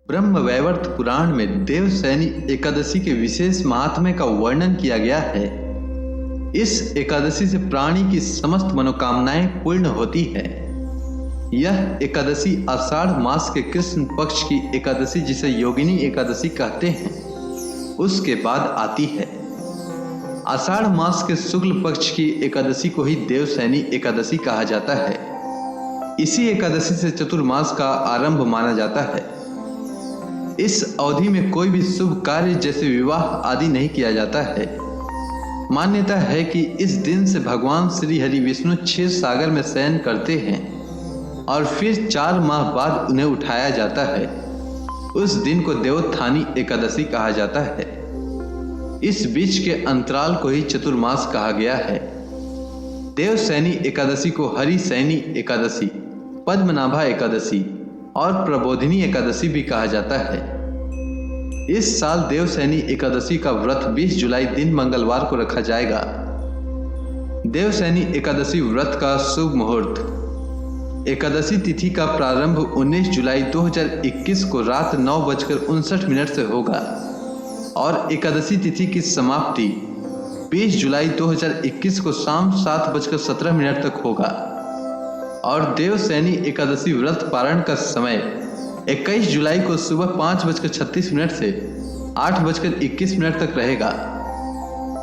ब्रह्मवैवर्त पुराण में देवसैनी एकादशी के विशेष महात्म्य का वर्णन किया गया है। इस एकादशी से प्राणी की समस्त मनोकामनाएं पूर्ण होती है। यह एकादशी आषाढ़ मास के कृष्ण पक्ष की एकादशी जिसे योगिनी एकादशी कहते हैं उसके बाद आती है। आषाढ़ मास के शुक्ल पक्ष की एकादशी को ही देवसैनी एकादशी कहा जाता है। इसी एकादशी से चतुर्मास का आरंभ माना जाता है। इस अवधि में कोई भी शुभ कार्य जैसे विवाह आदि नहीं किया जाता है। मान्यता है कि इस दिन से भगवान श्री हरि विष्णु क्षीर सागर में शयन करते हैं और फिर 4 माह बाद उन्हें उठाया जाता है। उस दिन को देवोत्थानी एकादशी कहा जाता है। इस बीच के अंतराल को ही चतुर्मास कहा गया है। देवसैनी एकादशी को हरिसैनी एकादशी, पद्मनाभा एकादशी और प्रबोधिनी एकादशी भी कहा जाता है। इस साल देवसैनी एकादशी का व्रत 20 जुलाई दिन मंगलवार को रखा जाएगा। देवसैनी एकादशी व्रत का शुभ मुहूर्त। एकादशी तिथि का प्रारंभ 19 जुलाई 2021 को रात 9:59 से होगा और एकादशी तिथि की समाप्ति 20 जुलाई 2021 को शाम 7:17 तक होगा और देवसैनी एकादशी व्रत पारण का समय 21 जुलाई को सुबह 5:36 से 8:21 तक रहेगा।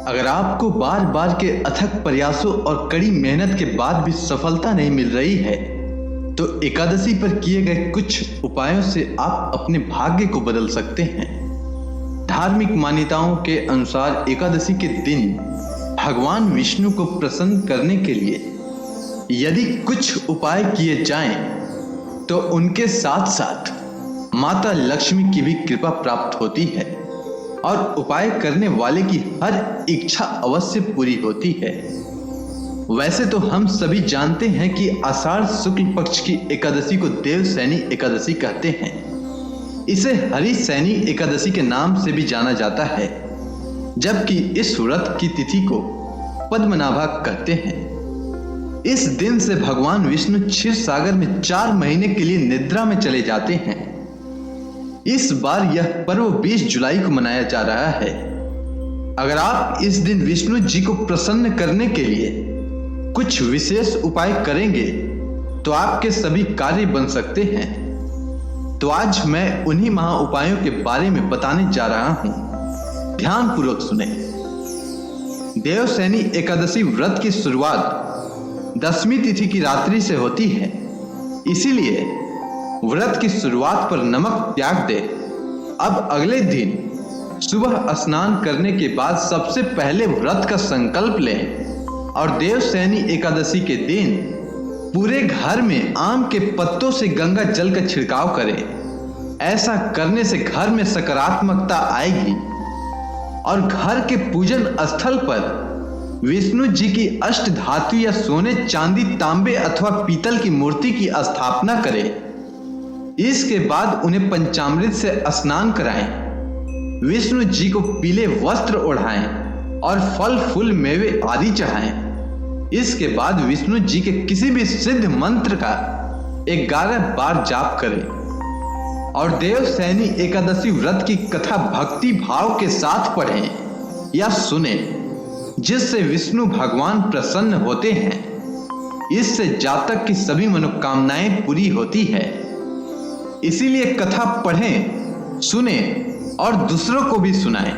अगर आपको बार बार के अथक प्रयासों और कड़ी मेहनत के बाद भी सफलता नहीं मिल रही है तो एकादशी पर किए गए कुछ उपायों से आप अपने भाग्य को बदल सकते हैं। धार्मिक मान्यताओं के अनुसार एकादशी के दिन भगवान विष्णु को प्रसन्न करने के लिए यदि कुछ उपाय किए जाएं तो उनके साथ साथ माता लक्ष्मी की भी कृपा प्राप्त होती है और उपाय करने वाले की हर इच्छा अवश्य पूरी होती है। वैसे तो हम सभी जानते हैं कि आषाढ़ शुक्ल पक्ष की एकादशी को देवसैनी एकादशी कहते हैं। इसे हरिसैनी एकादशी के नाम से भी जाना जाता है, जबकि इस व्रत की तिथि को पद्मनाभा कहते हैं। इस दिन से भगवान विष्णु क्षीर सागर में 4 महीने के लिए निद्रा में चले जाते हैं। इस बार यह पर्व 20 जुलाई को मनाया जा रहा है। अगर आप इस दिन विष्णु जी को प्रसन्न करने के लिए कुछ विशेष उपाय करेंगे तो आपके सभी कार्य बन सकते हैं। तो आज मैं उन्हीं महा उपायों के बारे में बताने जा रहा हूं। ध्यानपूर्वक सुने। देवसैनी एकादशी व्रत की शुरुआत 10वीं तिथि की रात्रि से होती है, इसीलिए व्रत की शुरुआत पर नमक त्याग दे। अब अगले दिन सुबह स्नान करने के बाद सबसे पहले व्रत का संकल्प लें और देवसैनी एकादशी के दिन पूरे घर में आम के पत्तों से गंगा जल का छिड़काव करें। ऐसा करने से घर में सकारात्मकता आएगी और घर के पूजन स्थल पर विष्णु जी की अष्ट धातु या सोने, चांदी, तांबे अथवा पीतल की मूर्ति की स्थापना करें। इसके बाद उन्हें पंचामृत से स्नान कराएं। विष्णु जी को पीले वस्त्र ओढ़ाएं और फल फूल मेवे आदि चढ़ाएं। इसके बाद विष्णु जी के किसी भी सिद्ध मंत्र का 11 बार जाप करें और देवसैनी एकादशी व्रत की कथा भक्ति भाव के साथ पढ़ें या सुने, जिससे विष्णु भगवान प्रसन्न होते हैं। इससे जातक की सभी मनोकामनाएं पूरी होती है। इसीलिए कथा पढ़ें, सुने और दूसरों को भी सुनाएं।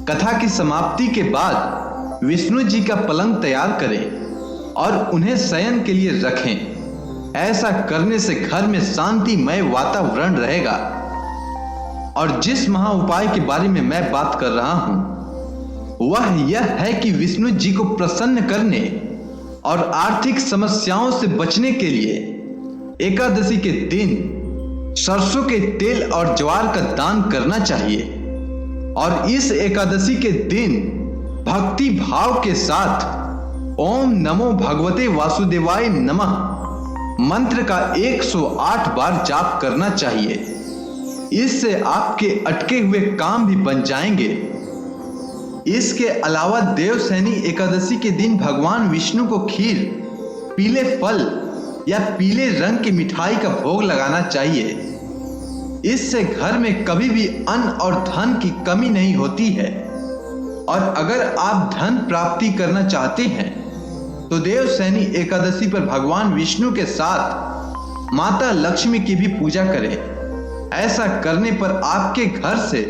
कथा की समाप्ति के बाद विष्णु जी का पलंग तैयार करें और उन्हें शयन के लिए रखें। ऐसा करने से घर में शांतिमय वातावरण रहेगा। और जिस महा उपाय के बारे में मैं बात कर रहा हूं वह यह है कि विष्णु जी को प्रसन्न करने और आर्थिक समस्याओं से बचने के लिए एकादशी के दिन सरसों के तेल और ज्वार का दान करना चाहिए। और इस एकादशी के दिन भक्ति भाव के साथ ओम नमो भगवते वासुदेवाय नमः मंत्र का 108 बार जाप करना चाहिए। इससे आपके अटके हुए काम भी बन जाएंगे। इसके अलावा देवसैनी एकादशी के दिन भगवान विष्णु को खीर, पीले फल या पीले रंग की मिठाई का भोग लगाना चाहिए। इससे घर में कभी भी अन्न और धन की कमी नहीं होती है। और अगर आप धन प्राप्ति करना चाहते हैं तो देवसैनी एकादशी पर भगवान विष्णु के साथ माता लक्ष्मी की भी पूजा करें। ऐसा करने पर आपके घर से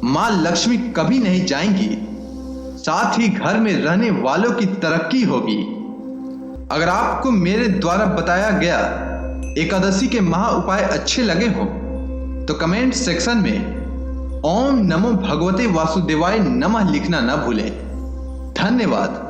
मां लक्ष्मी कभी नहीं जाएंगी, साथ ही घर में रहने वालों की तरक्की होगी। अगर आपको मेरे द्वारा बताया गया एकादशी के महा उपाय अच्छे लगे हो तो कमेंट सेक्शन में ओम नमो भगवते वासुदेवाय नमः लिखना न भूलें। धन्यवाद।